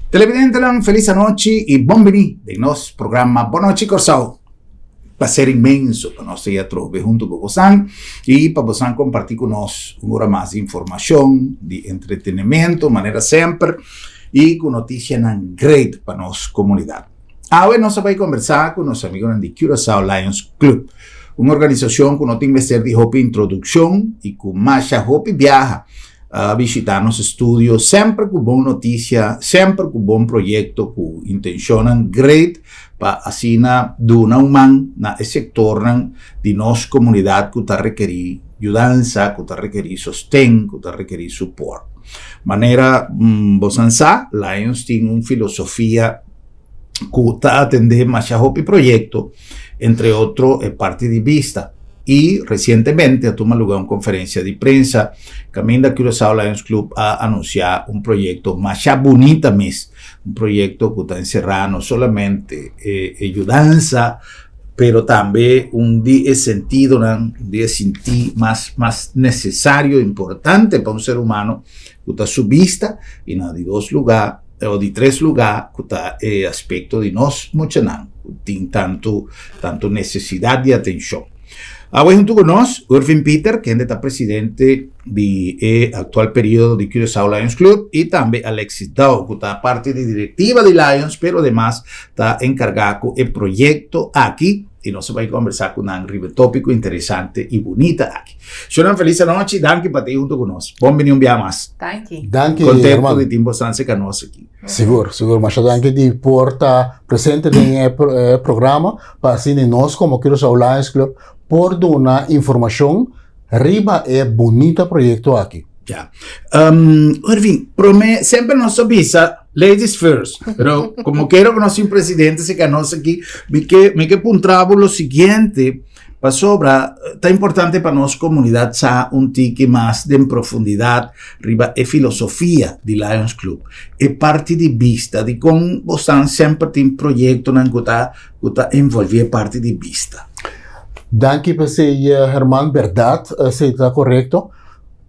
Televidente, feliz noche y bienvenido de nuestro programa Boa Noite Corsao. Prazer inmenso para nós estar junto com vocês e para vocês compartir conosco uma mais de informação, de entretenimento, maneira sempre, e com notícias great para nossa comunidade. Hoje nós vamos conversar com nossos amigos do Curaçao Lions Club, uma organização que nós temos de hopi introdução e com mais hopi viaja a visitar nosso estúdio, sempre com boa notícia, sempre com bom projeto, com intenção great para assim donar na sector de nossa comunidade que está requerir ajudança, que está requerir sostén, que está requerir suporte. Maneira, você sabe, Lions tem uma filosofia que está atendendo mais a hopi projeto, entre outros, é parte de vista. Y recientemente tuvo lugar una conferencia de prensa que a Curaçao Lions Club ha anunciado un proyecto más bonito, un proyecto que está encerrado no solamente ayudanza, pero también un sentido, más necesario, importante para un ser humano que está su vista y de dos lugares o de tres lugares que está aspecto de nos mucho tiene tanto necesidad de atención. Hoy junto con nosotros, Irving Peter, que es presidente del actual periodo de Curaçao Lions Club, y también Alexis Dow, que está parte de directiva de Lions, pero además está encargado del proyecto aquí, y nos va a conversar con un tópico interesante y bonita aquí. Una feliz noche, danke para ti junto con nosotros. Bienvenido un día más. Danke, contento de tiempo bastante con nosotros aquí. Seguro, mas danke de porta presente no programa, para assim nós como Curaçao Lions Club por dar informação riba bonita projeto aqui. Ya. Irving, siempre nos avisa, ladies first, pero como quiero que nuestro presidente se conoce aquí, me que puntraba lo siguiente, para sobra, está importante para nuestra comunidad sa un tique más de en profundidad, riba filosofía de Lions Club, parte de vista, de cómo vosotros siempre tienen proyectos que está envolvido parte de vista. Danke para você, Herman, verdade, você está correto.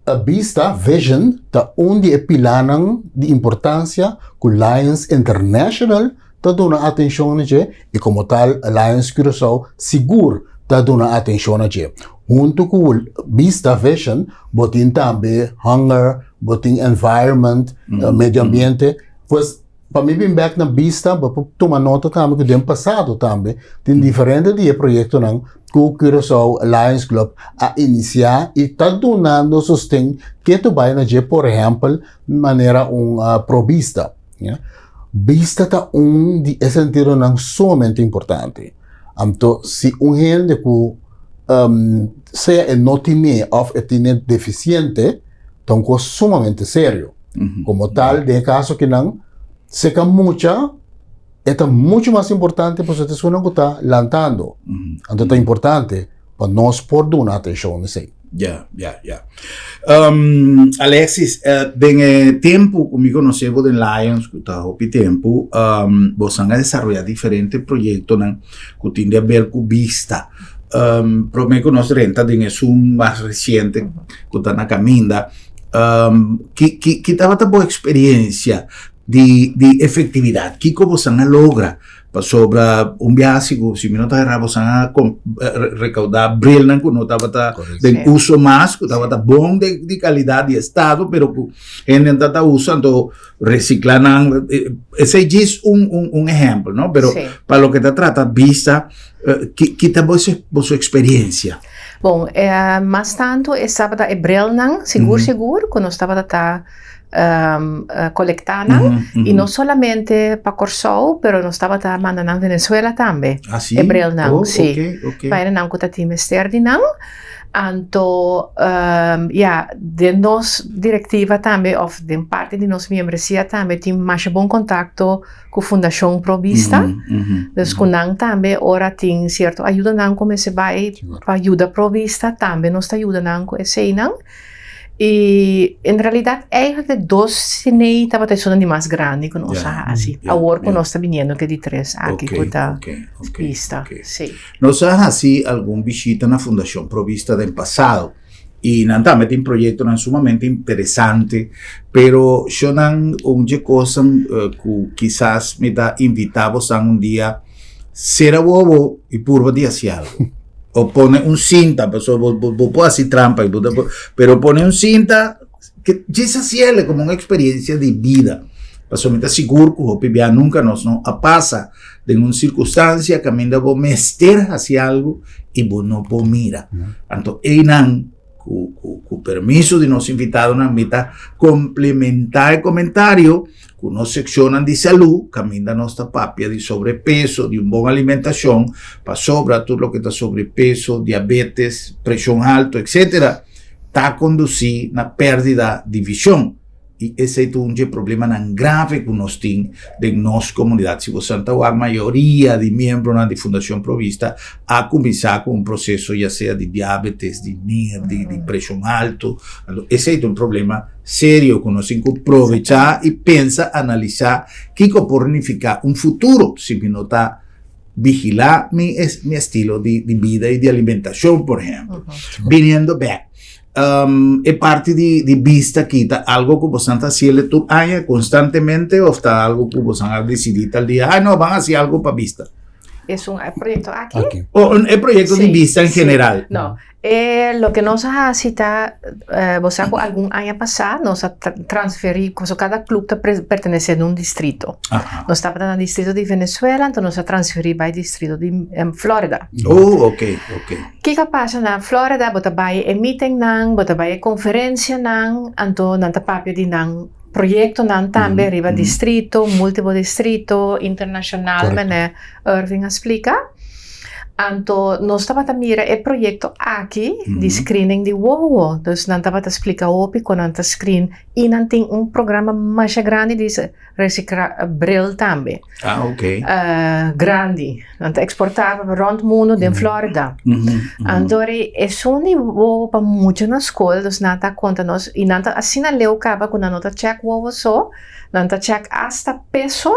A vista, vision, está onde pilanan de importância que o Lions International está dando atenção a gente e como tal, Lions Curaçao seguro está dando atenção a gente. Junto com o vista, vision, botin também hunger, botin environment, meio ambiente, pois para mim, bem back na vista, para tomar nota também que do passado também, tem diferente de projeto não, que o Curaçao Lions Club a iniciar e está donando sustento que tu vai na por exemplo, de maneira provista. Yeah? Vista está de sentido não somente importante. Então, se gente que seja não tem ou tem deficiente, então é sumamente sério. Como tal, de caso que não se que mucha, é muito mais importante para você que está lantando. Então é importante para nós por dar atenção nisso. Ya. Alexis, en tiempo comigo conocemos de Lions, que está hopi tempo, vos han desarrollado diferentes proyectos que tienen a ver con vista. Pero me conoce renta es un más reciente que está en la caminda. ¿Qué estaba tu experiencia de efectividad? ¿Qué vos logra para sobre un viaje, si no te vos a recaudar brillan que no estaba de uso más, que estaba bon de calidad y estado, pero que en está usando reciclan. Ese es un ejemplo, ¿no? Pero sí, para lo que te trata vista, ¿qué tal vos experiencia? Bom, mas tanto estava da brilhan, seguro, quando estava da colectando, e não somente para Corsao, pero nós estava da mandando na Venezuela também. Ah, sim? Brilhan, sim. Okay. Para não que time externo não. Então, de nos diretiva também, ou de parte de nos membresia também, tem mais bom contato com a Fundação Provista. Então, com nós também, ora tem certo ajuda não como se vai para ajuda Provista também, nos ajuda não com esse não. E, em realidade, eigenlijk dois cinei estava tendo de mais grande que nós, assim. Agora que nós está vindo que de três aqui com a vista, sim. Nós assim algum visita na Fundação Provista do passado Y también tiene un proyecto sumamente interesante, pero yo una cosa que quizás me da invitados a un día, será bobo y purva de hacer algo. O pone un cinta, pues, puedo hacer trampa, pero pone un cinta que ya se hace como una experiencia de vida. Pasolmente seguro que o PBA nunca nos no pasa de una circunstancia que ainda vou mester hacia algo y vos no vos mira. Entonces, con permiso de nos invitados, nos invita complementar el comentario que nos seccionan de salud, que ainda nuestra papia de sobrepeso, de una buena alimentación, para sobra todo lo que está sobrepeso, diabetes, presión alta, etc., está conducindo a pérdida de visión. E esse é um problema grave que nós temos em nossa comunidade. Se você não a maioria de membros da Fundação Provista a começar com processo, já seja de diabetes, de NIR, de pressão alta, esse é problema sério que nós temos que aproveitar e pensar, analisar, que pode ficar futuro se não está vigilar meu estilo de vida e de alimentação, por exemplo. Viniendo back. É parte de vista que está algo que você está fazendo tu año constantemente ou está algo que você ha decidido al día, no, van a hacer algo para vista. Es un proyecto aquí. O el proyecto de vista en general. No, lo que nos ha citado, vos algún año pasado, nos ha transferido, cada club pertenece a un distrito. Ajá. Nos estaba en el distrito de Venezuela, entonces nos ha transferido al distrito de Florida. Oh, ok. ¿Qué pasa en Florida? Bota vai meeting nang, bota vai conferencia nang, anto nanta papio di nang proyecto nan tambe riba distrito, múltiplo distrito, internacional, mene Irving explica. Anto nós estava a mirar o projeto aqui de screening de WOWO. Então, nós estava a explicar opi com a screen e nós tem programa mais grande de reciclar bril também. Ah, ok. Grande. Nós exportava para o mundo de Florida. Então, é um nível para muito na escola, nós não está conta nós e nós assim na leu caba quando nós check WOWO só, nós check hasta peso,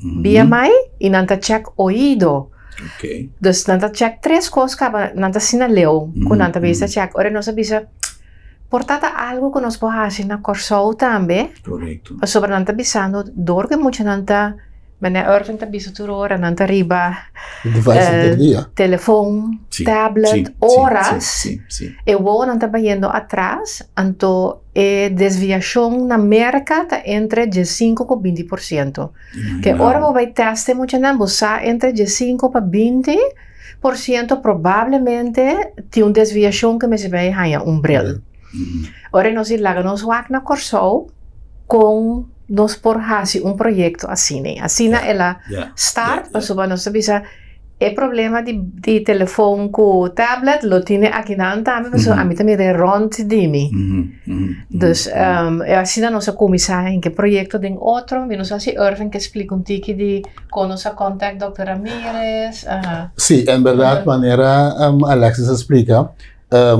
BMI e nós check oído. Okay. Dus nanta check 3 coisas que nanta sinaleu com nanta vista check. Ora nós avisa portada algo que nós podemos fazer na Corsou também. Correto. Sobre nanta bisando dor que muito nanta mene Irving tá biso tudo hora nanta riba. Telefone, tablet, horas. Sim. Eu vou nanta bayendo atrás, anto desviação na merca tá entre 15 com 20%. Que ora vou vai teste muito não, você entre 15 para 20% provavelmente tem uma desviação que me se vai ganhar bril. Ora nós ilaga nos wak na Corsou com nós por fazer projeto assim, né? Assim ela start, para subir nós avisa o problema de telefone com tablet lo tiene aqui na também, mas a mim também é rond de mim. Então, assim nós começar em que projeto de outro, e nós assim Irving que explica tiki de com nossa contact Dr. Ramírez. Sí, en verdad, manera Alexis explica,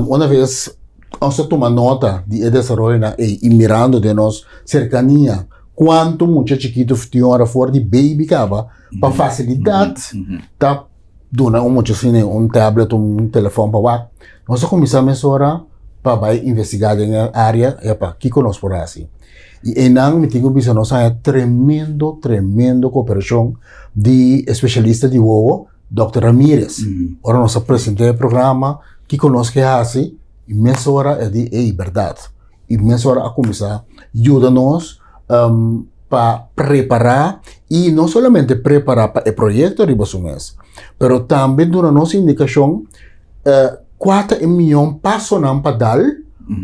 una vez vamos a tomar nota de desarrollo y mirando de nos cercanía, quanto muito chiquito tinha hora fora de baby cava para facilidade tá dona muito assim tablet telefone para lá nós começamos agora para vai investigar na área é para que conosco por assim e enang me tenho visto nós há tremendo cooperação de especialista de WOWO Dr. Ramírez ora nós apresentamos o programa que conosco é assim e mesmo hora é de verdade e mesmo hora a começar ajuda-nos para preparar y no solamente preparar para el proyecto de Bosumés, pero también durante nuestra indicación 4 millones pasos para dar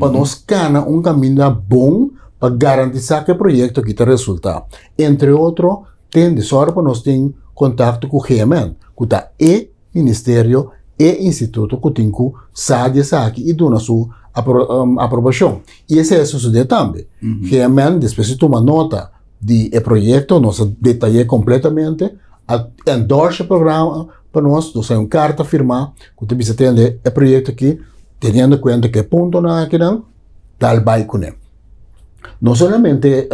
para nos ganar un camino bom para garantizar que el proyecto quita resultado. Entre otros, tem de sorte para nos ter contacto com o GMN, que está e Ministério e Instituto que tem que sair aqui e dar sua aprovação. E esse é o suceder também. GMN, depois de tomar nota do projeto, nós detalhamos completamente, endorse o programa para nós, nós temos uma carta firmada, que você tem o projeto aqui, tendo em conta que ponto na aqui não, tal vai com ele. Não somente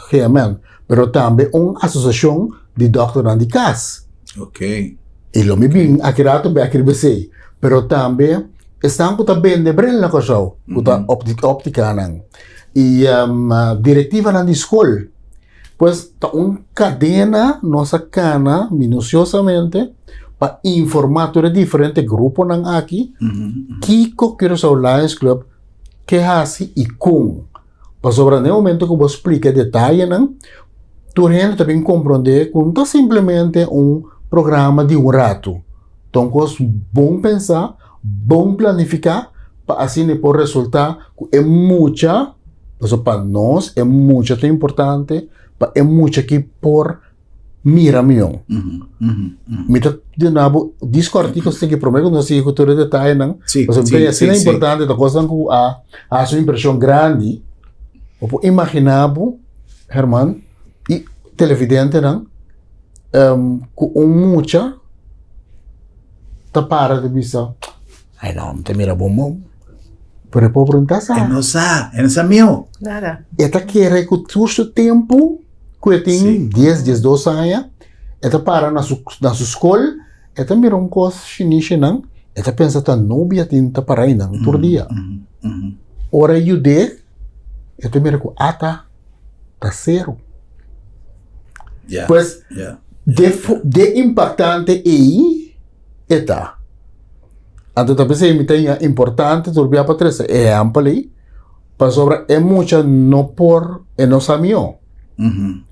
GMN, mas também uma associação de doctorandicas. Ok. E lo me bem, aqui rato bem aqui bem, mas também están kuta bende brel na kasaw, kuta optika nang. E directiva na di school, pues ta un cadena nossa cana minuciosamente para informar sobre diferentes grupos nang aqui, Kiko Curaçao Lions Club, que hasi e com. Para sobre no momento que eu explique detalhe nang, tu gente também compreender que não é simplesmente programa de rato. Então, é bom pensar, bom planificar, para assim depois resultar que é muita, para nós é muito importante, para é muito que por mira meu. Mita de novo, disco artigos tem que prometer não sei que todo detalhe não. Assim é importante, da coisa que a sua impressão grande, ou imaginável, Herman, e televidente não, com muita ta para de vista. Ai não, te mira bom. Pero por perguntar sa. Não sa meu. Nada. Eta quer que o seu tempo que tem 10, 12 anos, eta para na sua escola, eta mira coisa chinesa não, eta pensa ta nobia tinta para aí não por dia. Ora you de, eta mira com ata tá zero. Pues de impactante aí eta. Então também se me tem importante turbia para trás é amplo aí, para sobre é muita não por é nossa mio.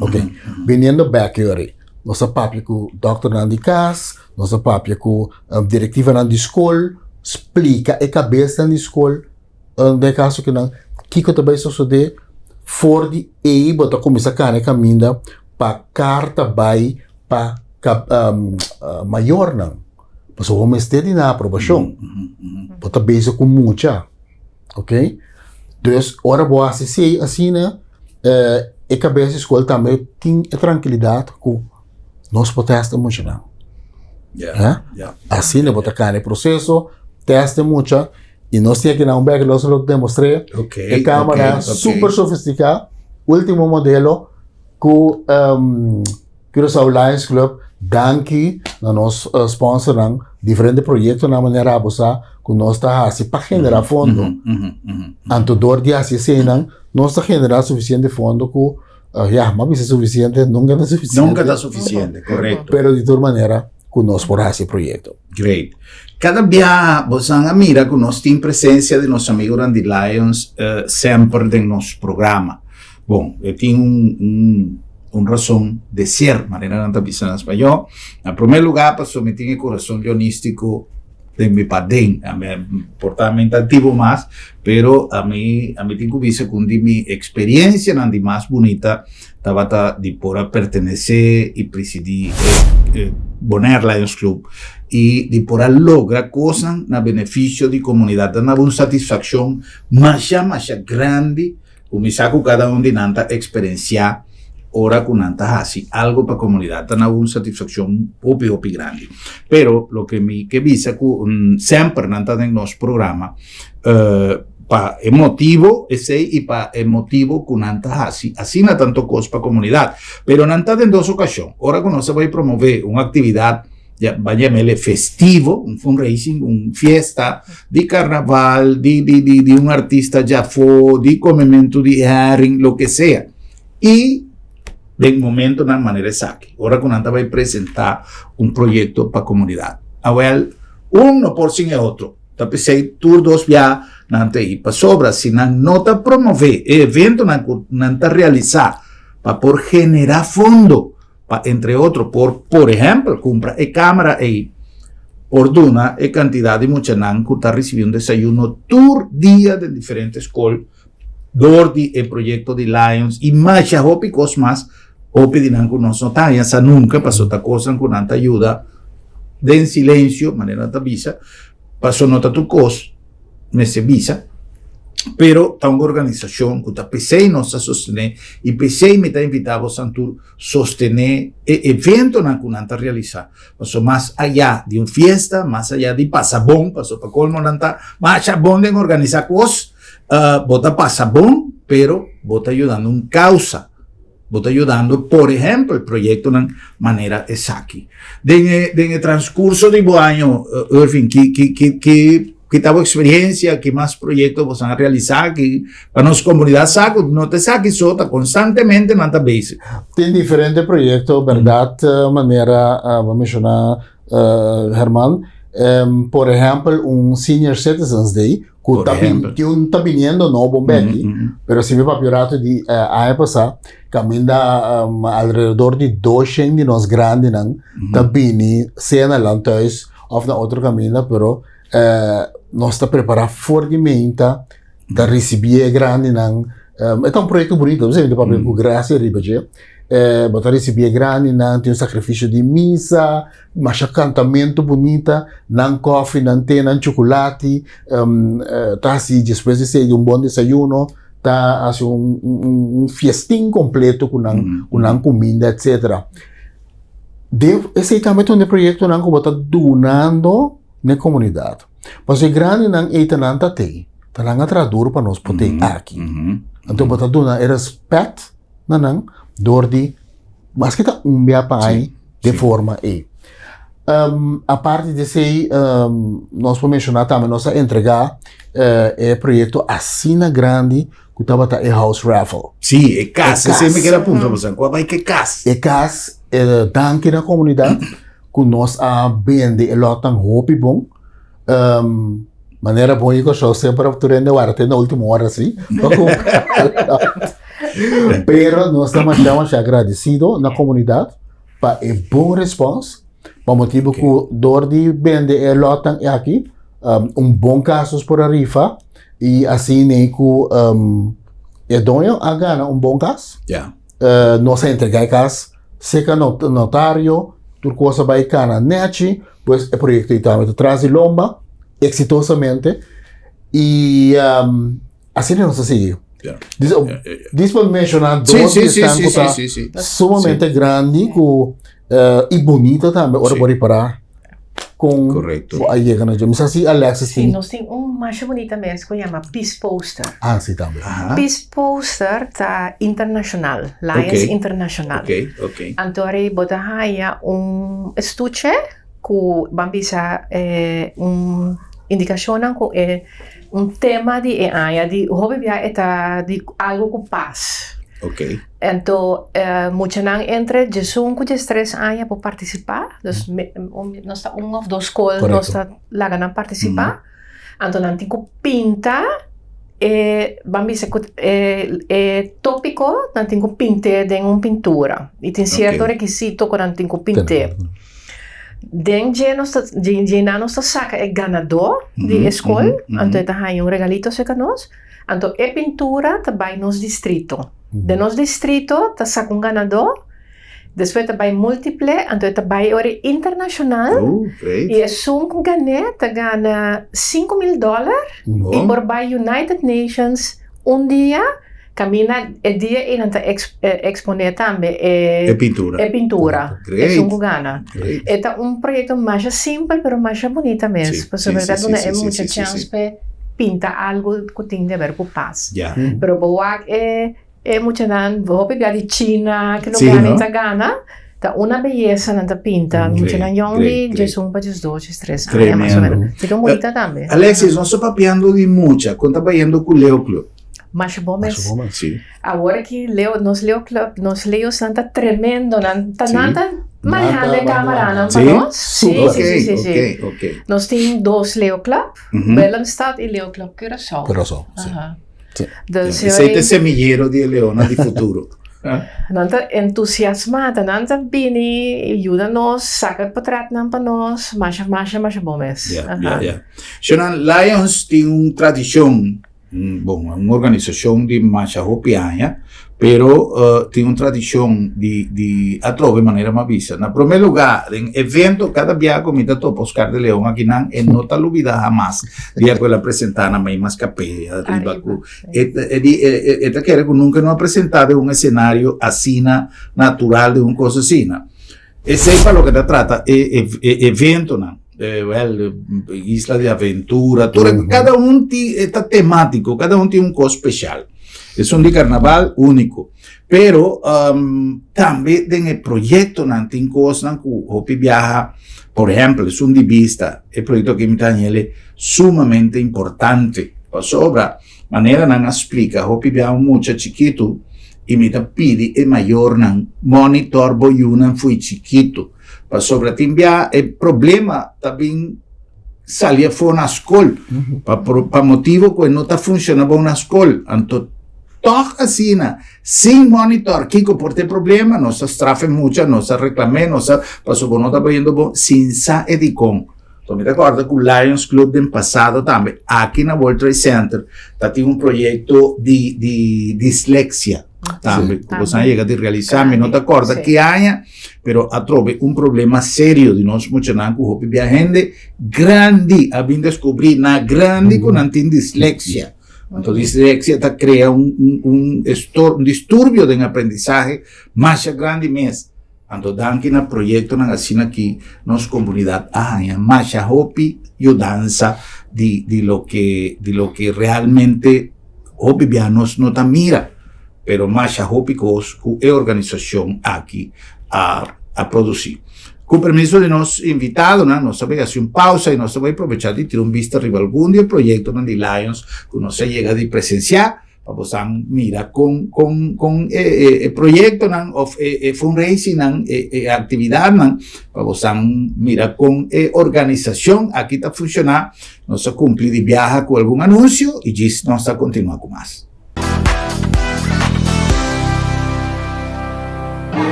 Ok. Viniendo back aí. Nossa papia com Dr. Nandi Cas, nossa papia com diretiva na escola, explica a cabeça na escola, de caso que não, que também sucede for de aí bota começar a caminhar para carta vai para maior não. Mas o homem está na aprovação. Bota base com muita. Ok? Então, ora boa assim, né? E cabeça escola também tem tranquilidade com nós protesta muito não. Assim, né? Bota cá no processo, testa muito e nós temos que dar back nós lo demonstrei. A câmera super sofisticada, último modelo com Curaçao Lions Club, danke na nós sponsor ng diferentes projetos na maneira abusa que nós está assim para generar fundo. Anto dor de assim senang nós está generar suficiente fundo que mas é suficiente, nunca é suficiente. Nunca está suficiente, correto. Pero de toda maneira que nós por esse projeto. Great. Cada dia você mira que nós temos presença de nossos amigos Randy Lions sempre em nosso programa. Bom, eu tenho uma razão de ser, maneira não está pensando em espanhol. Em primeiro lugar, para someter o coração leonístico de meu padrinho, a minha portamento ativo mais, pero a mim tenho visto que minha experiência não é mais bonita, estava de por pertencer e presidir Bonaire Lions Club e de por lograr coisas na benefício da comunidade, na uma satisfação mais grande, como saco cada de nanta experienciar ora con así algo para comunidad tan una satisfacción obvio grande. Pero lo que me que visa siempre nanta en los programas pa emotivo ese y pa emotivo con nanta así na tanto cos para comunidad. Pero nanta en dos ocasiones. Ahora que no se va a promover una actividad vaya a festivo, un fundraising, una fiesta de carnaval, de un artista ya fue, de comimiento de herring, lo que sea. Y de momento de manera saque. Ahora con Anta va a presentar un proyecto para comunidad. Ahora, uno por sin el otro. Tapecei tur dos ya nante y para sobra. Si no te promover evento nanta realizar para por generar fondo, para entre otros, por ejemplo, compra cámara y por duna cantidad de mucha nan que está recibiendo desayuno tur día de diferentes escuelas, dordi el proyecto de Lions y más hópicos más. O pedirán que nos notan, ya nunca pasó esta cosa con tanta ayuda, de en silencio, manera de visa, pasó nota tu cos, me se visa, pero está una organización que está PC nos a sostener, y PC me está invitado a sostener evento que nanta realizar. Pasó más allá de una fiesta, más allá de pasabón, pasó para colmo nanta, más chabón de organizar cosas, bota pasabón, pero bota ayudando un causa. Vos está ayudando, por ejemplo, el proyecto de manera exacta. En el transcurso de año, Irving, ¿qué que estaba experiencia, que más proyectos vos han realizado, que para nuestra comunidad saco, no te saques sota constantemente, nada base. Tem diferentes proyectos, ¿verdad? Manera, vamos a mencionar, Germán, por ejemplo, un Senior Citizens Day, que está viniendo no bombeki, pero si mi papiorato di año pasado, camina alrededor de 200 de nos grandes, está vini, cena lá thuis, of na outro caminho, pero nós está preparado fortemente, está receber grande, é um projeto bonito, você vê papel com graça, ribeje, botar receber grande, tem um sacrifício de missa, mas cantamento bonita, não coffee, não tem, não chocolate, tá assim, depois de ser um bom desayuno, tá assim um festim completo com comida, etc. Esse também é um projeto que está donando na comunidade. Mas o grande não é que não tem, tá não traduz para nós poder aqui. Então, está donando respeito, não door die, mas que tá pai de forma aí. A parte de ser, nós podemos mencionar também, nós entregar projeto Assina Grande, que estava a House Raffle. Sim, é casa, você me quer apontar, você qual vai que casa? É casa, tanque na comunidade, que nós vende lot ng hopi bom, maneira boa que eu sempre obturando até na última hora, assim, pero nós estamos agradecidos na comunidade para o bom resposta, para o motivo que dor de vender lotam aqui, bom casos por a rifa, e assim nem que é dono a ganhar bom caso, nós entregar caso, seca notário, tudo coisa vai cana net, pois o projeto está traz lomba, exitosamente, e assim nós seguimos. Diz para mencionar dois que estão sumamente grandes e bonitas também. Ora, pode parar com aí chegando já. Mas assim, Alex, sim, nós temos mais bonita mesmo que chama Peace Poster. Sim, também. Peace Poster tá internacional, Lions Internacional. Então aí bota aí estuche que bambisa indicação que tema de área de hobby é de algo com paz. Então, muitos não entre de 5 de 3 anos para participar. Então, nós está ou duas escolas nós está lá para participar. Então, não tem que pintar. Vamos dizer que tópico não tem que pintar de uma pintura. E tem certo requisito que não tem que pintar. Dengue nós saca é ganador de escola, então tá aí regalito seca nós, então é pintura também nos distrito, de nos distrito tá saca ganador, depois também múltiple, então também hora internacional, e é um ganeta gana $5,000 e por by United Nations dia camina é dia e não está exponer também é pintura. É gana. É projeto mais simples, mas mais bonito mesmo. Porque na verdade é muita chance para pintar algo que tem a ver com paz. Mas boa é muito não vou pegar de China que não gana. Tá uma beleza na pinta, muito não young de são para os 2, 3 anos mais ou menos. Fica bonita também. Alexis, nós estamos papeando de muita, quando está indo com o Leo Club. Mas bom, agora que nós leo santa tremendo, nada manejando a câmera, não para nós? Sim. Nós temos 2 Leo Club, Bellemstad e Leo Club Curaçao. Esse é o semillero de Leona de futuro. Nanta entusiasmada, nanta bini, ajuda-nos, saca o portrait para nós, mas bom mesmo. Shonan Lions tem uma tradição. Uma organização de marcha hopiana, pero tem uma tradição de atrove maneira mais vista. Na primeiro lugar, em evento, cada dia comida topo Oscar de León aqui não é nota lubida jamais. Dia que ela apresentar na mesma escapé, arriba esta quer que nunca não apresentar um cenário assim natural de uma coisa assim. Esse é para o que se trata, evento não. Isla de aventura, cada está temático, cada tem coisa especial. É de carnaval único, Pero también en el proyecto nantin cosas que hopi viaja, por ejemplo, es un divista, el proyecto que me Daniele sumamente importante. Para sobra manera nan explica, hopi viaja mucho chiquito y me pide el mayor nan monitor boyunan fui chiquito. Para sobra timbia el problema también salía fue una escuela. Para motivo que no está funcionando una escuela. Entonces, todo así, sin monitor, Kiko, por este problema, no se estrafe mucho, no se reclame, no se pasó por no está pidiendo, sin sa edicón. Entonces, me acuerdo que el Lions Club del pasado también, aquí en el World Trade Center, tiene un proyecto de dislexia. También, que você llega a realizar, me no te acuerdas que haya, pero trove un problema serio de nos mucho nan que hopi gente grande, a bien descubrir na grande con antin dislexia. Entonces, dislexia crea un disturbio de aprendizaje más grande mes. Entonces, dan que en el proyecto así aquí, nos comunidad, más hopi y danza de lo que realmente hopi nos no ta mira, pero más hopi es organización aquí a producir. Con permiso de nos invitados, nos voy a hacer una pausa y nos voy a aprovechar de tirar un vista arriba algún día el proyecto de Lions que no se llega de presenciar, vamos a mirar con el proyecto of fundraising, actividad, vamos a mirar con organización, aquí está funcionando, nos a cumplir de viaje con algún anuncio y nos vamos a continuar con más.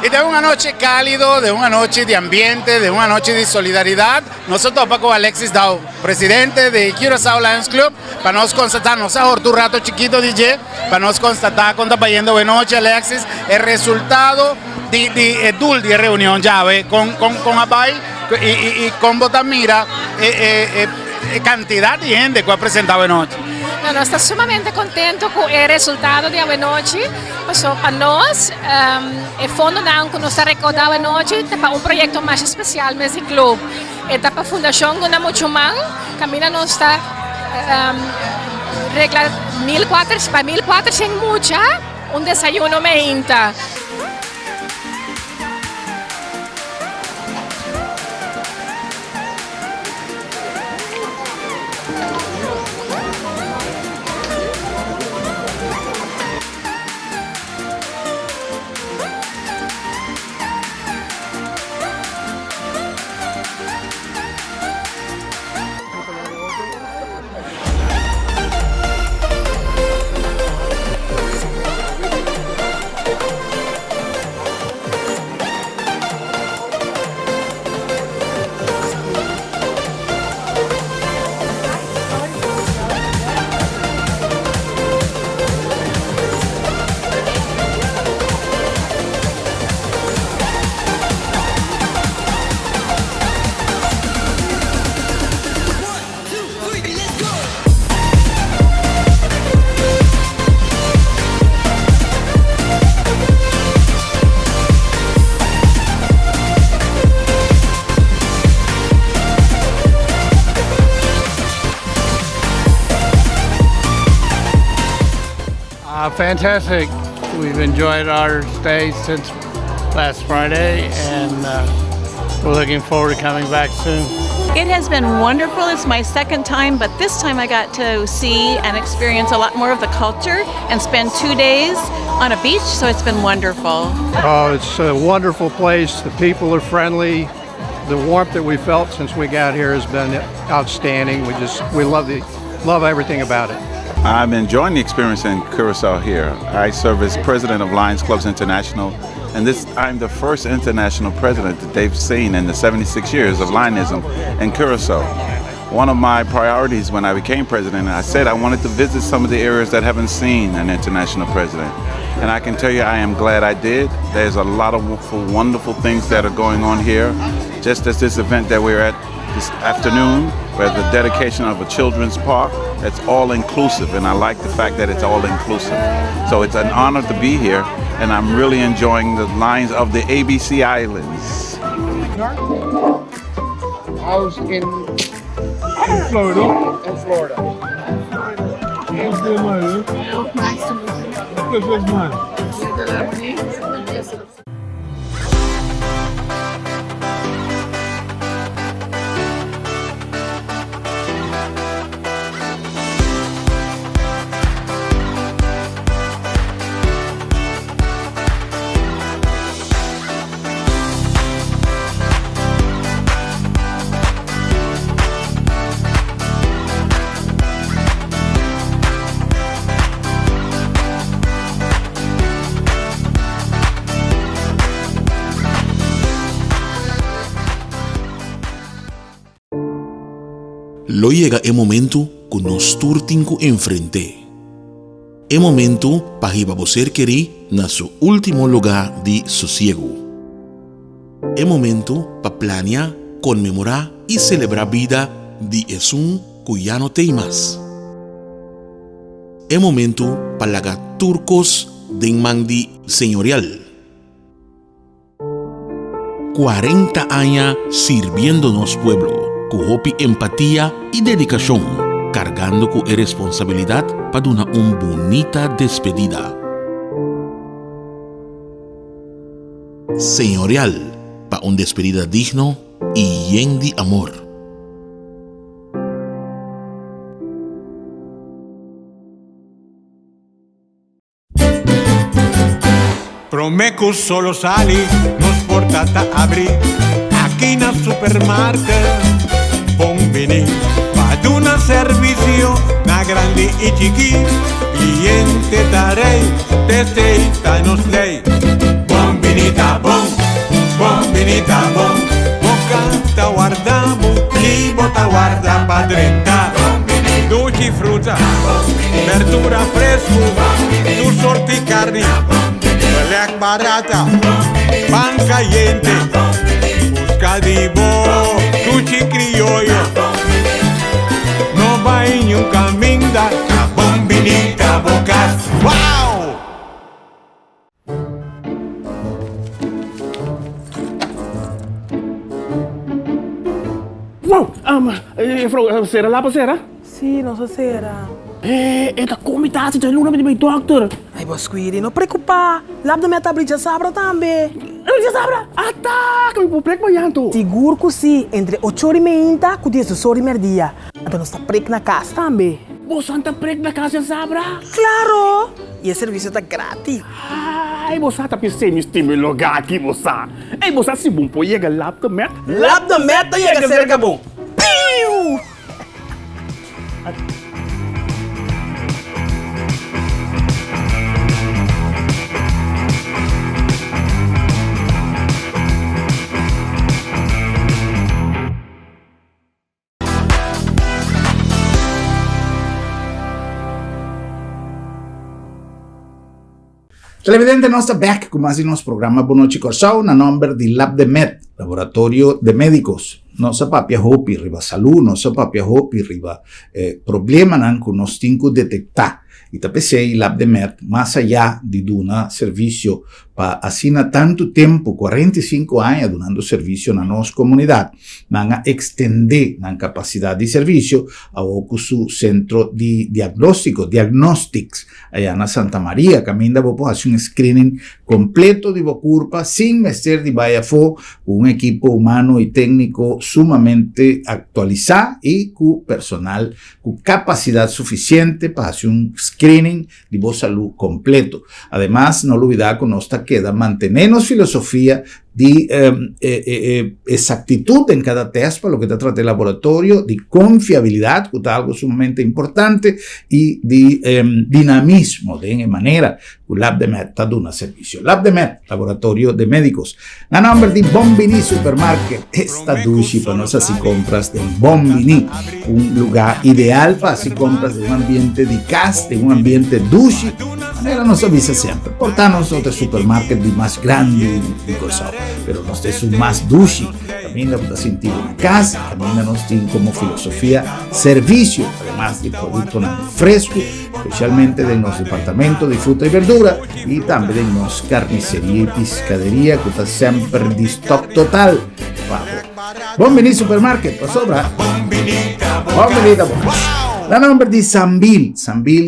Y de una noche cálido, de una noche de ambiente, de una noche de solidaridad, nosotros con Alexis Dao, presidente de Curaçao Lions Club, para nos constatar, nos ha tu rato chiquito DJ, para nos constatar cuando está yendo de noche Alexis, el resultado de reunión ya con Abay y con Botamira, cantidad de gente que ha presentado de noche. Não, nós estamos sumamente contentes com o resultado de hoje noite. Para nós, o fundo não que nós está recordando hoje noite é para projeto mais especial nesse clube. É para a Fundação Guna Muchumang, caminha nós está regla 1.400 mucha, desayuno meinta. Fantastic. We've enjoyed our stay since last Friday, and we're looking forward to coming back soon. It has been wonderful. It's my second time, but this time I got to see and experience a lot more of the culture and spend 2 days on a beach, so it's been wonderful. Oh, it's a wonderful place. The people are friendly. The warmth that we felt since we got here has been outstanding. We love everything about it. I'm enjoying the experience in Curaçao here. I serve as president of Lions Clubs International, and I'm the first international president that they've seen in the 76 years of Lionism in Curaçao. One of my priorities when I became president, I said I wanted to visit some of the areas that haven't seen an international president. And I can tell you I am glad I did. There's a lot of wonderful things that are going on here. Just as this event that we're at this afternoon. We have the dedication of a children's park. That's all inclusive, and I like the fact that it's all inclusive. So it's an honor to be here, and I'm really enjoying the lines of the ABC Islands. I was in Florida. In Florida. Nice to meet you. Lo llega el momento que nos turtinku enfrente. El momento para que você querer na su último lugar de sosiego. El momento para planear, conmemorar y celebrar vida de Jesús que ya no tem más. El momento para lagar turcos de mandi señorial. 40 años sirviéndonos pueblo. Con empatía y dedicación, cargando con responsabilidad para una bonita despedida. Señorial, para una despedida digno y lleno de amor. Promeco solo sali, nos portata abri, aquí na supermarket. Bombini, ad una servizio, na grandi e chiqui, cliente darei, testeita nos lei. Bombinita bom, bombinita bom, bocata guardamo, libota guarda padrenta. Dolci frutta, verdura fresco, tu sorti carni, black barata, pan caliente, busca di bo. Cuchi criollo, no va en un camino da bombinita bocas. ¡Wow! Mevrouw, Sarah, laat Sarah? Sim, nossa Sarah. Esta comitatie de luna met mijn dokter. Ai, Bosquiri, não preocupar. Lá da minha tablita sabra também. Tablita sabra? Tá, que me prek banyanto. Seguro que sim, entre 8h30 e 10h dia. Então nós tá prek na casa também. Você tá prek na casa sabra? Claro! E o serviço tá grátis. Ai, você tá pensando em lugar aqui, você. Ei, você se bom pô, chega lá da meta. Lá da meta chega cerca bom. Piu! Televidente, nós estamos back com mais um programa Boa Noite Corsau, na nome de Lab de Med, Laboratório de Médicos. Nossa papia hopi riba saúde, nossa papia hopi riba problema que nós temos que detectar. E também Lab de Med, mais allá de dar serviço para assim tanto tempo, 45 anos, dando serviço na nossa comunidade, vão extender a capacidade de serviço ao seu centro de diagnósticos, allá na Santa Maria, que ainda vou fazer screening completo de curva, sem mestre de baiafo, com equipo humano e técnico sumamente actualizado e com personal com capacidade suficiente para fazer screening de voz salud completo. Además, no olvidar que nos queda mantenernos filosofía de exactitud en cada test para lo que trata el laboratorio, de confiabilidad, que es algo sumamente importante, y de dinamismo, de manera que Lab de Med está dando servicio. Lab de Med, Laboratorio de Médicos. A nombre de Bombini Supermarket, esta dushi para nos hacer compras de Bombini, un lugar ideal para hacer compras de un ambiente de casa, de un ambiente dushi, manera nos avisa siempre. Portarnos otro supermarket más grande de Corsao, pero nos es un más dushi. También nos sentir en casa, también nos tiene como filosofía servicio, además de productos frescos, especialmente de los departamentos de fruta y verdura y también de los carnicería y pescadería que está siempre de stock total. Bienvenido supermarket, por sobra. Bienvenida. La nombre de Sambil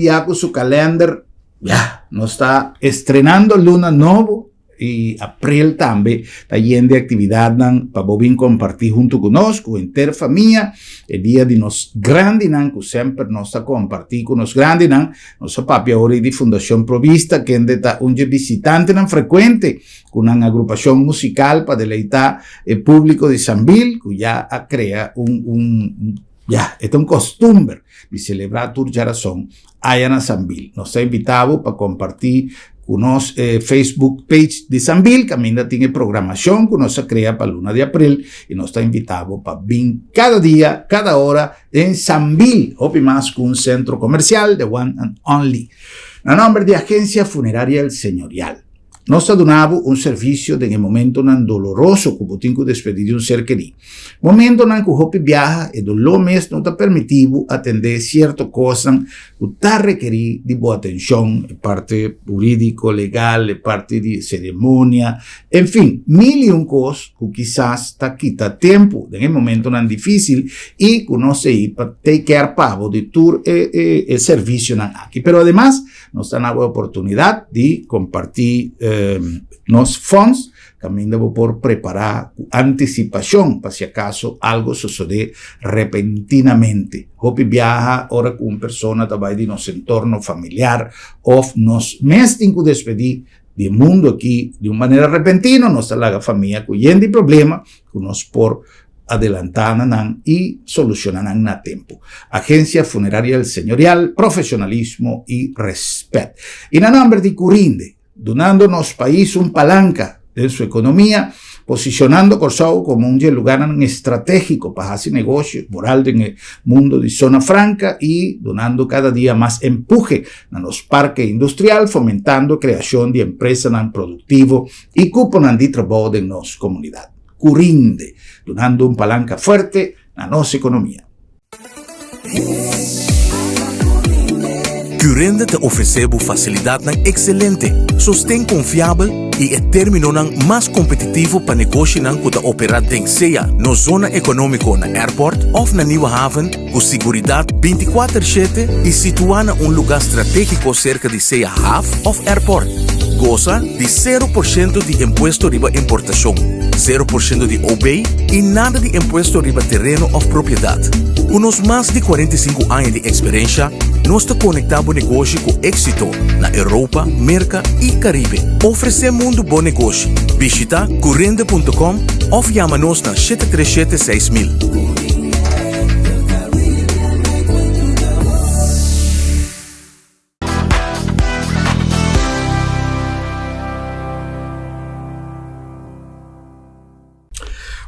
ya con su calendar, ya nos está estrenando luna nuevo y abril también está lleno de actividad para bien compartir junto con nosotros, inter familia, el día de nos grandes que siempre nos está compartir con los grandes, nos papi ahora de Fundación Provista que está un visitante frecuente con una agrupación musical para deleitar el público de Sambil, que ya crea ya, es un costumbre de celebrar tu Yarazón allá en Sambil. Nos ha invitado para compartir con nos Facebook page de Sambil, que también tiene programación que nos crea para luna de abril y nos está invitado para vir cada día, cada hora en Sambil, o más con un centro comercial de One and Only. A nombre de Agencia Funeraria El Señorial. Nos ha donado un servicio en el momento tan doloroso como tengo despedir de un ser querido. Momento en que Hopi viaja y dolor mes no está permitido atender ciertas cosas que está requerido de buena atención, de parte jurídico, legal, de parte de ceremonia, en fin, mil y un cosas que quizás está quita tiempo en el momento tan difícil y que no se ir para take care pavo de tu el servicio aquí. Pero además nos dan la oportunidad de compartir nos fondos, también debo por preparar anticipación para si acaso algo sucede repentinamente. Hopi viaja ahora con una persona también de nuestro entorno familiar o nos mestin que despedir del mundo aquí de una manera repentina, nuestra larga familia cuyendo problema que nos por adelantar y solucionar a tiempo. Agencia Funeraria El Señorial, profesionalismo y respeto. Y en nombre de Curinde, donándonos país un palanca de su economía, posicionando Corsao como un lugar estratégico para hacer negocio moral en el mundo de zona franca y donando cada día más empuje a los parques industriales, fomentando creación de empresas productivas y cupos de trabajo de nuestra comunidad. Curinde, donando un palanca fuerte a nuestra economía. Curinde te oferecemos facilidad excelente, sostén confiável e término mais competitivo para negócio que te operar em seja na zona econômica na airport ou na Nieuwe Haven, com segurança 24/7 e situada em lugar estratégico cerca de seja haven ou airport. Goza de 0% de impuesto riba importação, 0% de OB e nada de impuesto riba terreno ou propriedade. Com os mais de 45 anos de experiência, nós te conectamos negócio com êxito na Europa, América e Caribe. Oferecemos um bom negócio. Visita curinde.com ou chama-nos na 737-6000.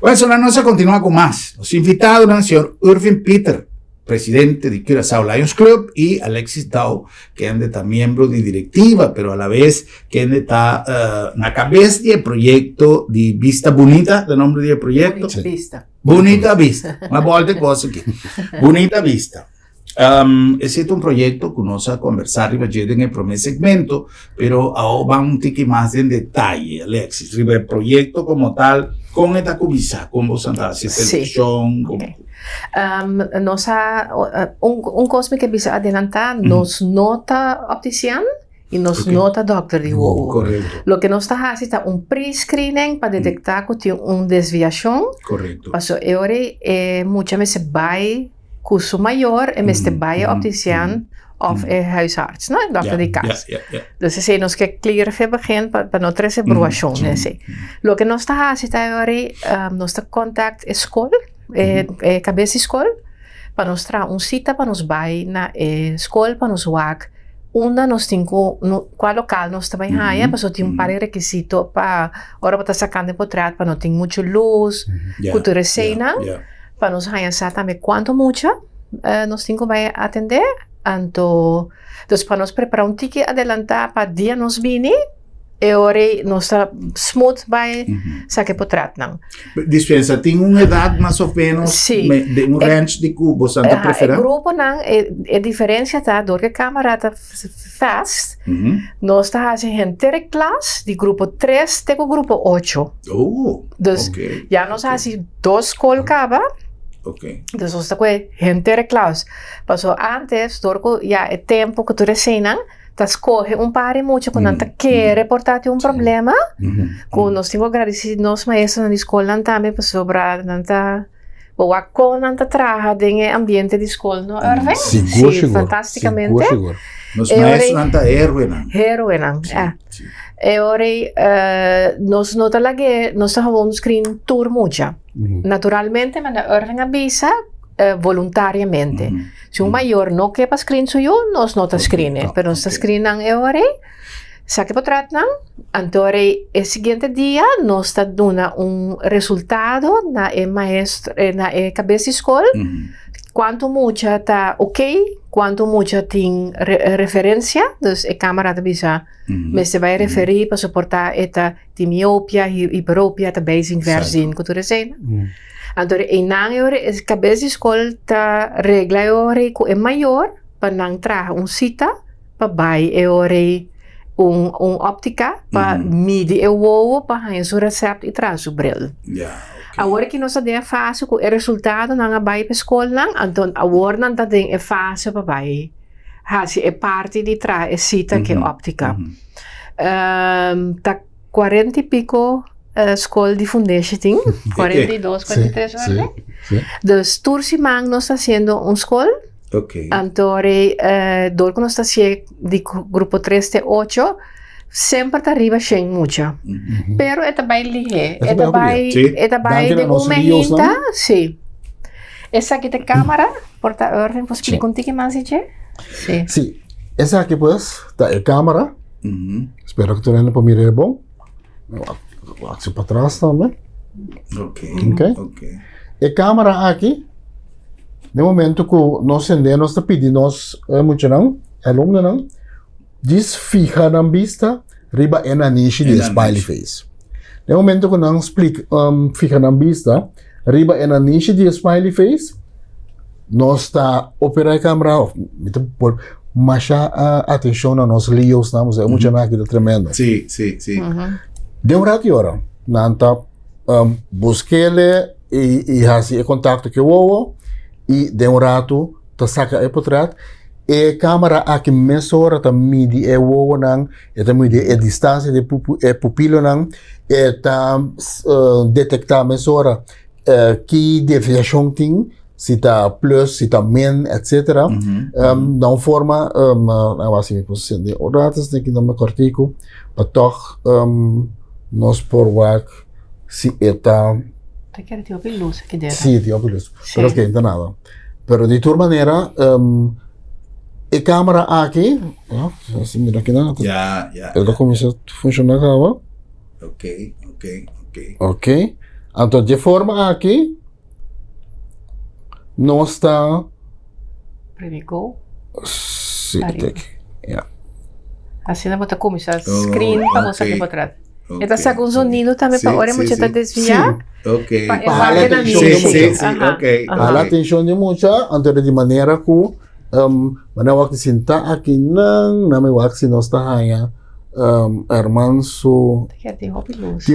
Bueno, la noche continúa con más. Los invitados eran el señor Irving Peter, presidente de Curaçao Lions Club, y Alexis Dow, que está miembro de directiva, pero a la vez que está en la cabeza del proyecto de Vista Bonita, el nombre del proyecto. Bonita Vista. Bonita Vista. Una vuelta cosa aquí. Bonita Vista. Ese es un proyecto que nos a conversar en el primer segmento, pero ahora va un tique más en detalle, Alexis. El proyecto como tal, con esta cubisa, con vos andás, selección, okay. Un cosa que bisa adelantar, nos nota optician y nos nota doctor de wow. Correcto. Lo que nos está haciendo un pre-screening para detectar que tiene una desviación. Correcto. Paso ahora muchas veces va curso maior en este bij opticien of huisarts, ¿no? Doctor de casa. Entonces, si nos que clear fe begin para no tres evaluación, Lo que nos está haciendo ahora, nos está contact escola, cabeça escola, para nos traer un cita para nos vai na escola para nos wak, onde nós temos qual local nós também há, mas tem par de requisitos para hora para sacar de portrait, para não ter muita luz, cultura cena. Para nos realizar também quanto mucha nós temos que atender Entonces, para nos preparar un ticket adelantar para dia nos vini, e ora nós está smooth by sa que potrat não. Dispensa, tem uma idade mais ou menos de um range de cubo, Santa prefere? O grupo não é diferença tá, do que camarada fast. Nós está fazendo interclass de grupo 3 até o grupo 8. Dus já nós fazemos 2 colcaba. Dus nós está com interclass. Passou antes, dorco já é tempo que tu recena. Tas corre pare muito quando anta quer reportar um problema. Quando nós temos agradecido nós maestros na escola também para sobrar nanta boa com nanta trabalha em ambiente de escola não é Sim, fantasticamente. Nós maestros nanta heroína. E ora nós nota lá que nós estamos screen tour mucha. Naturalmente, mas na Irving avisa voluntariamente. Se un maior não quer para screen suyo, nós não está screen, pero nós está screen ang eore, sa que potrat nang, antore el siguiente dia nós está dando resultado na maestro na cabeça escola, quanto mucha tá quanto mucha tem referência, dus câmara da bisa, mas se vai referir para suportar eta de miopia, hiperopia, ta basic version, que tu resena. Então, em nangue é cabeça escola tá regla ore que é maior para não trazer cita para vai ore óptica para medir o ovo para ganhar o receito e trazer o bril. Agora que nós temos fácil com o resultado não vai para a escola, então agora não tem fácil para vai. É parte de trazer cita que é óptica. Tá 40 e pico escola de foundation tem 42, 43 horas, né? Dus tursimang nós está sendo escola. Então, dor que nós está sendo de grupo 3 até 8, sempre está arriba sem mucha. Pero é também lihe, é também de momento, sim. Essa aqui tem câmera, porta ordem, posso explicar contigo mais, sim. Sim, essa aqui pues, tá a câmera. Espero que tu não para mirar bom. Aqui para trás também. A câmera aqui, no momento que nós acendemos, está pedindo nós, muito não, aluno não, desfija na vista, riba é na niche de smiley face. No momento que nós fija na vista, riba é na niche de smiley face, nós está operar a câmera, mas atenção a nós líos, nós é muito aqui tremendo. Sim. De rato hora, nanta busquele e hasi contato que o e de rato ta saca e potrat e câmera aqui mesora ta midi e o nang e ta midi e distância de pupilo nang e ta detectar mesora que deviação tem se tá plus, se tá min, etc. Não forma assim posição de oratas tem que não me cortico para toch nós por work se está te quer te ouvir luz aqui dentro. Sim, te ouvir luz. Pero que ainda nada. Pero de toda maneira a câmera aqui, assim mira aqui nada. Ela começa a funcionar agora. Ok. Então de forma aqui nós está predicou. Sim, tem. Assim nós bota como essa screen para mostrar aqui para trás. Então saca um sonido também para hora muito tá desviar. Para a atenção de muita, então de maneira que manawak de sinta aqui não na me wak se nós está aí irmão so tem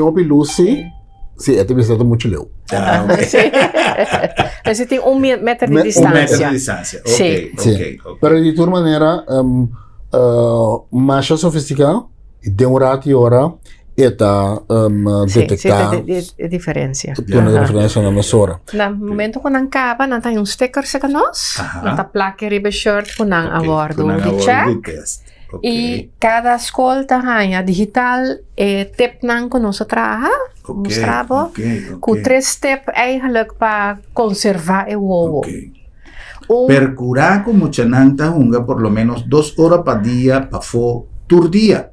opilusi sim é tipo isso muito leu mas tem metro de distância sim pero de toda maneira mais sofisticado e de rato hora eta detectar a diferença. A diferença na mesura. No momento que não acaba, não tem sticker sa nós, não tem placa ribe shirt com não abordo de check. E cada escola tem digital e tip não que nós trabalha, mostrava, com 3 step eigenlijk para conservar o ovo. Percurar como chananta hunga por lo menos 2 horas para día para fo tur día.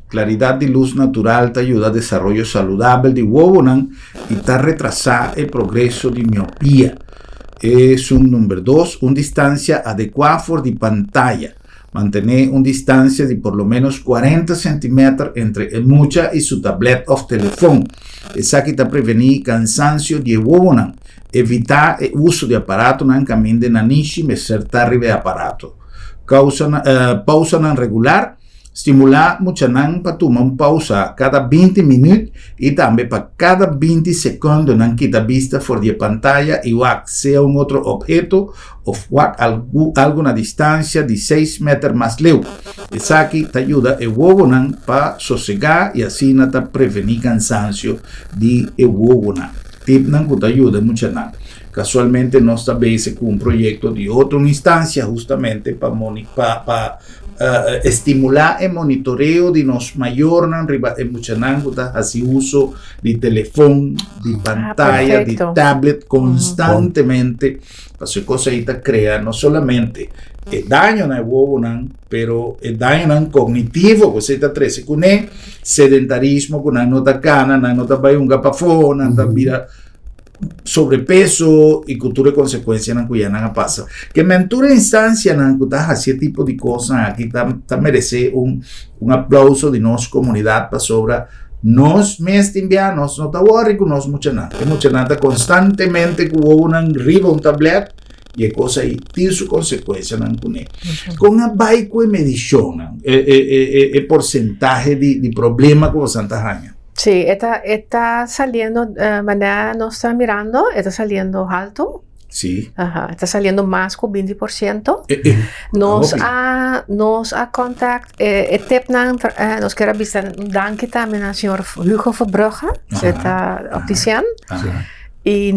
Claridad de luz natural te ayuda a desarrollo saludable de huevo y te retrasar el progreso de miopía. Es un número 2, una distancia adecuada por de pantalla. Mantener una distancia de por lo menos 40 centímetros entre el mucha y su tablet o teléfono. Esa que te prevenir cansancio de huevo. Evitar el uso de aparato en camino de nanishi me certa arriba de aparato. Pausa regular. Estimular mucha para tomar una pausa cada 20 minutos y también para cada 20 segundos en quita vista fuera de pantalla y sea un otro objeto o alguna distancia de 6 metros más lejos. Esa aquí te ayuda el huevo para sosegar y así no te prevenir cansancio de el huevo. Tip que te ayuda mucho. Casualmente no está base con un proyecto de otra instancia justamente para estimular el monitoreo de los mayores así uso de teléfono, de pantalla, de tablet constantemente. Para cosa crea no solamente el daño en el huevo, pero el daño cognitivo, que se trece con el sedentarismo, con la nota cana, la nota bayunga pafona, mira sobrepeso y cultura de consecuencia en la pasa. Que me entura instancia en ese tipo de cosas aquí merece un aplauso de nuestra comunidad para sobre nos mestimbianos no te worry con nos mucha nada constantemente que hubo una arriba un tablet y cosa ahí tiene su consecuencia con una bike de medición el porcentaje de problema con Santa Jaña. Sí, está saliendo, manera no está mirando, está saliendo alto. Sí. Ajá, está saliendo más que 20%. Nos ha contact, nos quiere avisar, danke también al señor Hugo Verbrugge, está optician. Y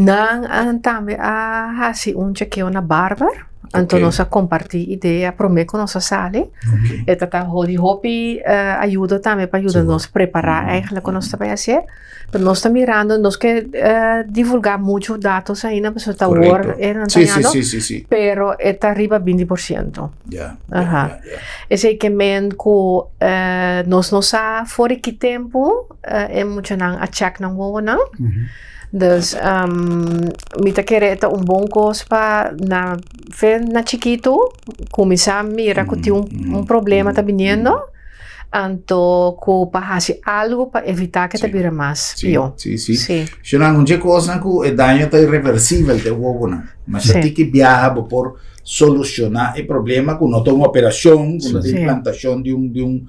también hace un chequeo na barber. Entonces nos compartir idea promete con nossa sala. Esta hopi ayuda también para ayudarnos a preparar eigenlijk con nuestra hacer. Pero nos está mirando, nos que divulgar muchos datos ahí, no está sí. Pero está arriba 20%. Ajá. Es que men que nos ha fuera que tempo mucho a check na wo na. Dus mita querer un bom coisa para na chiquito começar a mirar que tem um problema tá vindo, então para fazer algo para evitar que te vire mais pior. Sim. Se não é coisa que o dano tá irreversível de huevo, mas você tem que viajar por solucionar o problema com não uma operação, com uma implantação de um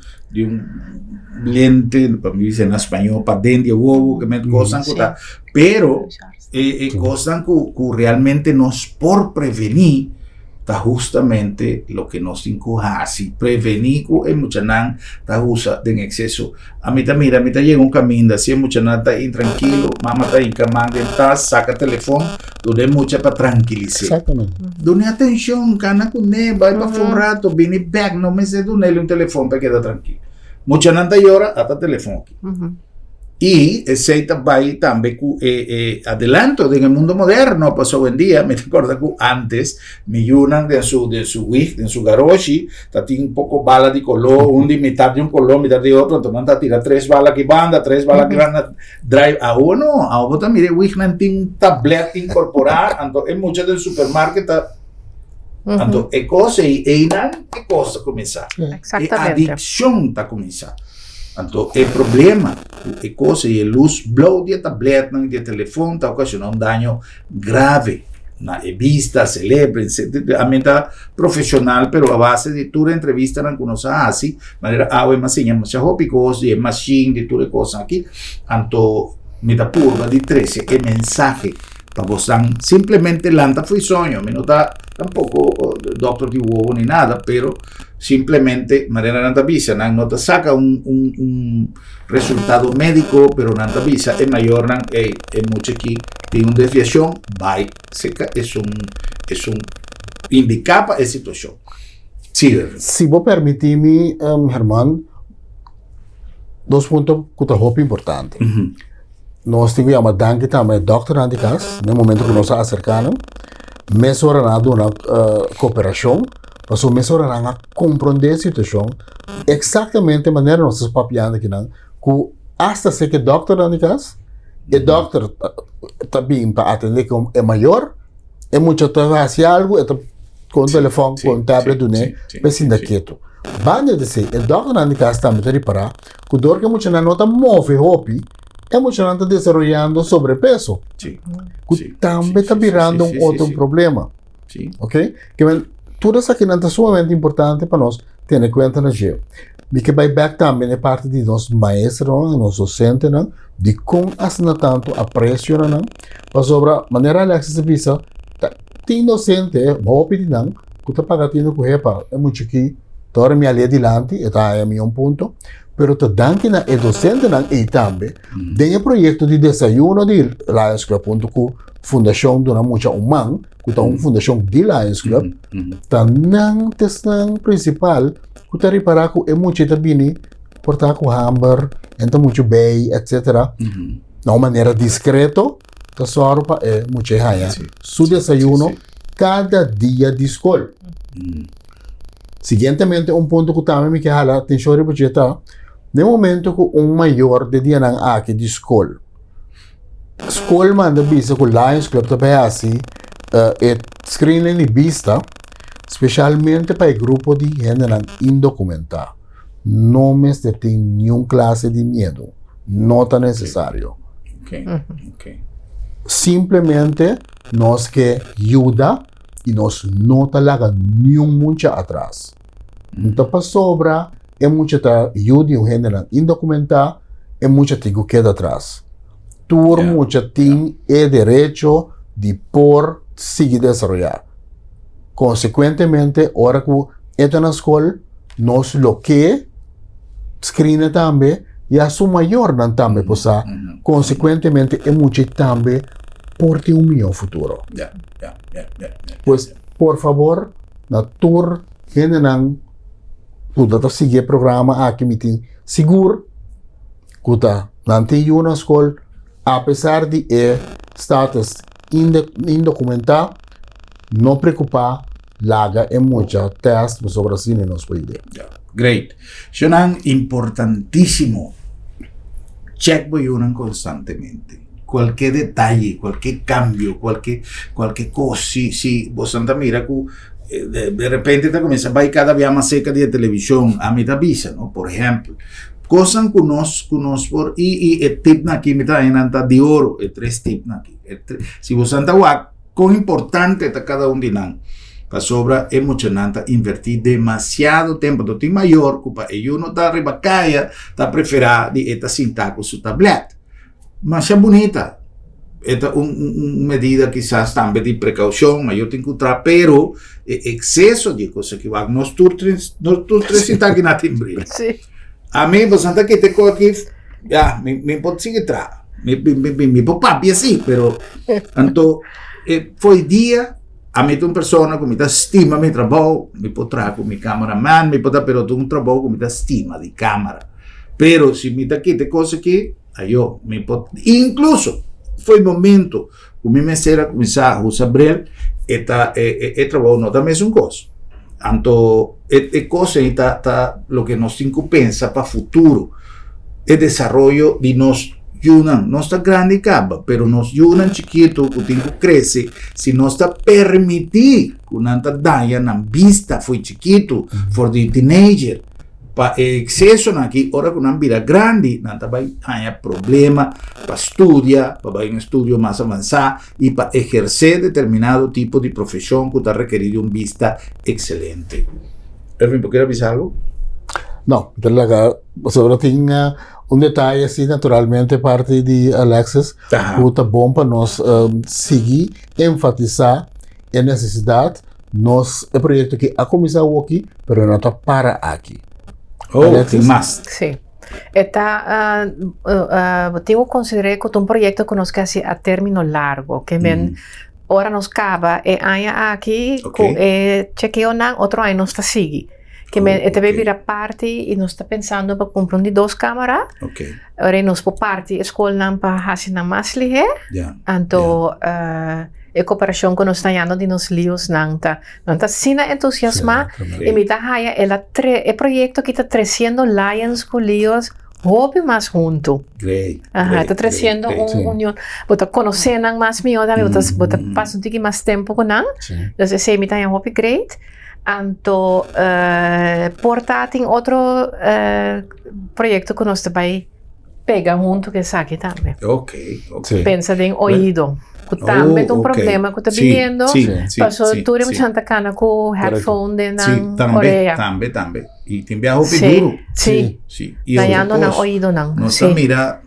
lente, para mim dizer em espanhol, para dentro de huevo, que me coisa que tá, pero coisa que realmente nos por prevenir está justamente lo que nos encoja así prevenir que mucha nan está usa de en exceso a mí llega un camino así mucha nan está intranquilo mamá está en cama saca teléfono donde mucha para tranquilizar exactamente donde atención cana con va para un rato viene back no me sé donde un teléfono para quedar tranquilo mucha nan está llora hasta teléfono aquí y ese también adelanto en el mundo moderno pasó hoy en día me recuerdo que antes me yunan de su wig en su garoshi tiene un poco bala de color un de mitad de un color mitad de otro entonces tira 3 balas que banda 3 balas que van a drive a uno también el wig tiene un tablet incorporado entonces en muchos del supermercado entonces cosa y cosa comienza adicción está comenzando. Entonces, el problema, el cosa y el luz blow de tablet, de teléfono, está ocasionando un daño grave na vista, célebre, a meta profesional, pero a base de tu entrevista en algunos así, manera más señas más jópicos, y machine, de tu cosas aquí, entonces, meta purva de 13, el mensaje, para vos simplemente lanta fue sueño, me nota tampoco doctor de huevo ni nada, pero simplemente manera nanta visa no te saca un resultado médico pero nanta visa es mayor es mucho aquí tiene una desviación by seca es un indicaba esa situación si vos permitís Germán 2 puntos que te importante nós temos uma danke também Dr. Andikas no momento que nós acercamos mesorando uma cooperação mas o mesorando compreender a situação exatamente a maneira nós estamos papiando aqui não que hasta sei que Dr. Andikas e Dr. também para atender como é maior mucho hace algo, con teléfono, con tablet, pues ainda quieto. Banda de ser, el doctor na casa também está para, que o dor que mucho na nota move hopi, mucho na está desarrollando sobrepeso. Que também está virando outro problema. Ok? Que tudo isso aqui é sumamente importante para nós ter em conta na gente. E que vai back também é parte de nós maestros, nós docentes, de como assina tanto aprecio, para sobre a maneira Alexis se visa, tem docente, vou pedir, que está pagando com repa, muito que torna me ali adiante, está é meu ponto, pero te dan que na docente e também, tem o projeto de desayuno de Lions Club.com, fundação de uma muita humana, que é uma fundação de Lions Club, tanang tesang principal, que está reparar que é muito também, portar com hamburger, então muito bem, etc. De uma maneira discreta, que só é muito raia. Su desayuno, cada dia de escola. Seguintemente, ponto que também me quer falar, atenção, no momento que maior de dia não há aqui de escola. Escola manda visa que o Lions Club também assim, é screening de vista, especialmente para o grupo de gente indocumentada. Não me tem nenhuma classe de medo. Não está necessário. Simplesmente, nós que ajuda e nós não está lá nenhum muito atrás. Então, para sobra, é muito ajuda e um gente indocumentada, é muito tem que quedar atrás. Tudo muito tem o direito de por seguir desenvolver. Consequentemente, ora que entra na escola, nós lo que screen também e a sua maior também, consequentemente, é muito também por ter melhor futuro. Pois, por favor, na tour, gente não puder seguir o programa aqui, me tem seguro, que não tem uma escola, apesar de status indocumentado, não preocupar, laga é muito teste sobre assim nos países. Great. Sonan importantísimo. Check voy constantemente. Cualquier detalle, cualquier cambio, cualquier cosa. Si vos anda mira que de repente te comienza a ir cada vez más cerca de televisión, a mí te avisa, ¿no? Por ejemplo, cosas que nos por y el tip aquí me traen anta de oro, el 3 tip aquí. Si vos anda con importante está cada un dinan. Para sobra emocionante invertir demasiado tempo do time maior, que eu não está arriba caia, está preferida de esta cinta com sua tablet. Mas é bonita. Esta é uma medida quizás também de precaução, mas eu tenho que usar, pero excesso de coisa que vai nós três cinta aqui na timbre. A mim, você está aqui, tem coisa aqui, me pode seguir atrás. Me pode papi assim, pero então foi dia. A mim tem uma pessoa que me dá estima meu trabalho, me pode trazer com meu cameraman, me pode dar pero um trabalho que me dá estima de câmera. Pero se me dá aqui tem coisa que aí eu me pode, incluso foi momento que me mesera começar a usar brel, e trabalho não da mesma coisa. Então, coisa tá lo que nós temos que pensar para o futuro, o desenvolvimento de nós. Yunan, no está grande y caba, pero nos yunan chiquito, que tengo crece, si no está permitir que una daña na vista fue chiquito, for the teenager, pa exceso aquí, ahora que una vida grande, nanta va a problema para estudiar, para ir a un estudio más avanzado y para ejercer determinado tipo de profesión que está requerido una vista excelente. Erwin, ¿quieres avisar algo? No, sobre tinha detalhe assim, naturalmente, parte de Alexis, que é bom para nós seguir, enfatizar a necessidade, é projeto que a começou aqui, mas não está para aqui. Alexis? Más. Sí. Tengo que considerar que es un proyecto que nos casi a término largo, que ahora nos acaba, año aquí, chequeo otro año nos está sigue. Que deve virar parte e nós está pensando para comprar 2 câmeras. Ora nós por parte escola não para fazer na mais ligeira. Então a cooperação que nós está tendo de nos lios não está sina entusiasma e me dá ela é projeto que está crescendo Lions com lios Hopi más junto. Great. Ajá, está creciendo una unión. Bota conocen más mío también, bota pasa un tiki más tiempo con él. Entonces, se imita en hopi great. Anto, portating otro proyecto que nos vai pega junto que saque también. Ok. Pensa en oído. También un problema que está viviendo. Pasó tuve mucha gente cana con headphone de Corea. También. Y te envía hopi duro. Sí. Y dañando no oído no. No se mira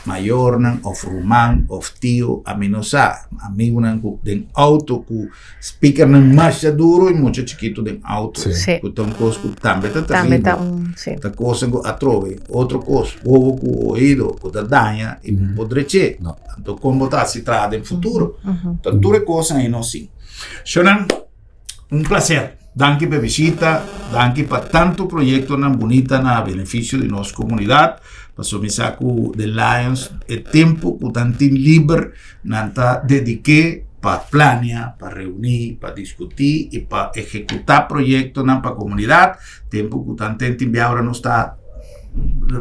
mayor nan of rumán of tío a mí no sa amigo nan den auto ku speaker nan más duro y mucho chiquito den auto. Ku ton cos ku también ta cosa a trove otro cos bobo ku oído ku da daña y podreche. Tanto como ta si trada en futuro. Tanture cosas y no sí. Shonan, un placer. Danke per visita, danke per tanto proyecto nan bonita na beneficio de nos comunidad. Paso mi saco de Lions el tiempo que tanto libre nanta dediqué para planear, para reunir, para discutir y para ejecutar proyectos en la comunidad. Tiempo que tanto ahora no está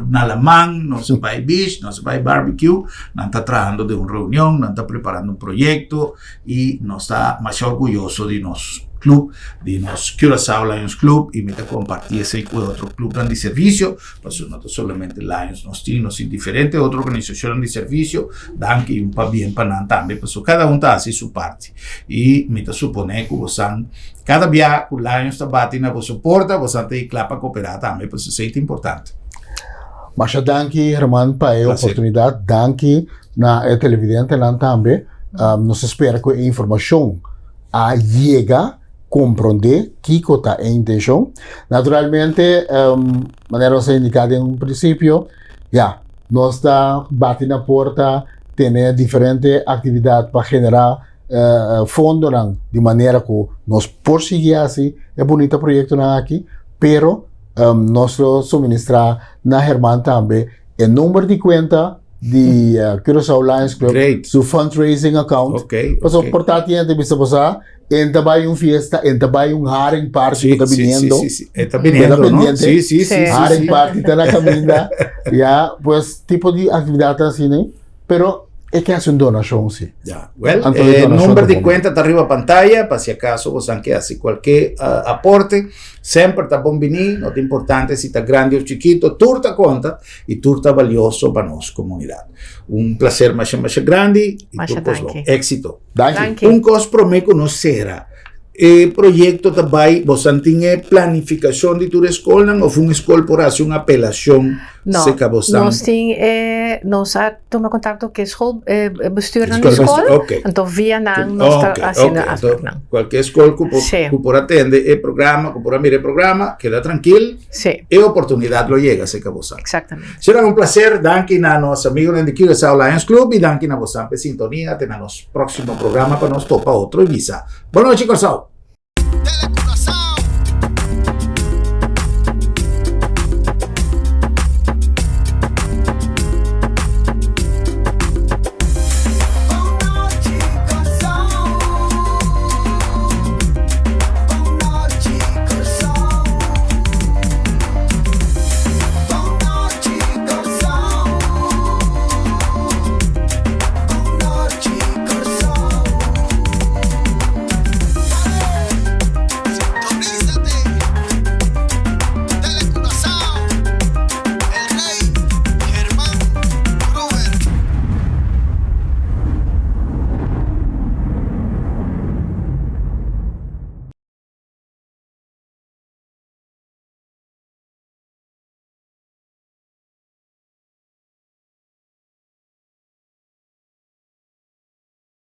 na la man, no se va a beach, no se va a barbecue, no está trabajando de una reunión, no está preparando un proyecto y no está más orgulloso de nos club, de nos Curaçao Lions Club y me te compartí ese con otro club de servicio, pues no solamente Lions, nos tiene indiferente, otra organización de servicio, dan que un pa bien para también, pues cada uno hace su parte y me te supone que vos cada día que Lions está batiendo, vos soporta, vos te clapa cooperar también, pues eso es importante. Mas danke Herman para a oportunidade, danke na televidente lá também. Nos espera que a informação chega compreender que está a intenção. Naturalmente, maneira você indicada em princípio, nós está batendo na porta, ter diferentes atividades para generar fundo de maneira que nós prosseguir assim, é bonito projeto aqui, pero nós suministrar na Herman também o número de conta de Curaçao Lions Club, su fundraising account. Então, portanto, gente bisa passar, entra vai fiesta, entra vai haring party que está viniendo. Está viniendo, ¿no? Sí. Haring party está na caminda. Pues tipo de atividade assim, né? Pero é que hace una donación, sí. El número de cuenta está arriba pantalla, para si acaso vos que hace cualquier aporte, siempre está bombini, no es importante si está grande o chiquito, turta cuenta y turta valioso para nos comunidad. Un placer más grande y éxito. Danke. Un cos prometo no será. Proyecto também, você tem planificação de tua escola ou foi uma escola por fazer uma apelação? Não, nós temos toma contato com a escola, bestuur na escola, então via nós está fazendo aspecto. Qualquer escola que por atender o programa, que por mirar o programa, queda tranquilo, e a oportunidade lo chega, se acabou. Exatamente. Será um prazer, danke a nossos amigos de Curaçao Lions Club e danke a você em sintonia, até no nosso próximo programa para nós topar outro visa. Boa noite, Curaçao.